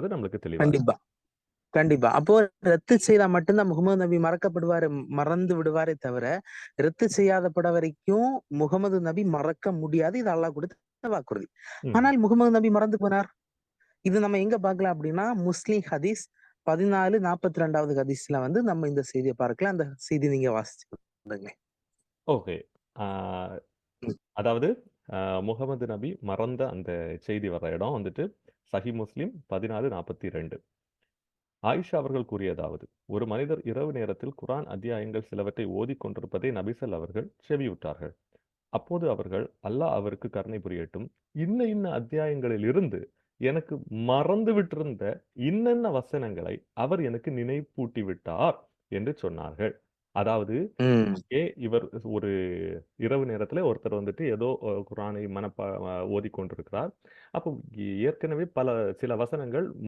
நம்மளுக்கு தெளிவா இருக்கு. கண்டிப்பா. கண்டிப்பா. அப்போ ரத்து செய்தா மட்டும்தான் முகமது நபி மறக்கப்படுவாரு, மறந்து விடுவாரே தவிர, ரத்து செய்யாதப்பட வரைக்கும் முகமது நபி மறக்க முடியாது. இது அல்லாஹ் குடுத்த வாக்குறுதி. ம். ஆனால் முகமது நபி மறந்து போனார். இது நம்ம எங்க பார்க்கலாம் அப்படின்னா, முஸ்லிம் ஹதீஸ் 1442வது ஹதீஸ்ல வந்து நம்ம இந்த செய்திய பார்க்கலாம். அந்த செய்தி நீங்க வாசிச்சு பாருங்க. ஓகே. ஆ ம். அதாவது முகமது நபி மறந்த அந்த செய்தி வர்ற இடம் வந்துட்டு சஹீஹ் முஸ்லிம் 1442. ஆயிஷா அவர்கள் கூறியதாவது, ஒரு மனிதர் இரவு நேரத்தில் குர்ஆன் அத்தியாயங்கள் சிலவற்றை ஓதிக் கொண்டிருப்பதை நபிகள் அவர்கள் செவியுற்றார்கள். அப்போது அவர்கள், அல்லாஹ் அவருக்கு கருணை புரியட்டும், இன்ன இன்ன அத்தியாயங்களிலிருந்து எனக்கு மறந்து விட்டிருந்த இன்னென்ன வசனங்களை அவர் எனக்கு நினைப்பூட்டி விட்டார் என்று சொன்னார்கள். அதாவது ம். இவர் ஒரு இரவு நேரத்துல ஒருத்தர் வந்துட்டு ஏதோ குர்ஆனை ஓதிக்கொண்டிருக்கிறார். அப்போ ஏற்கனவே சில வசனங்கள்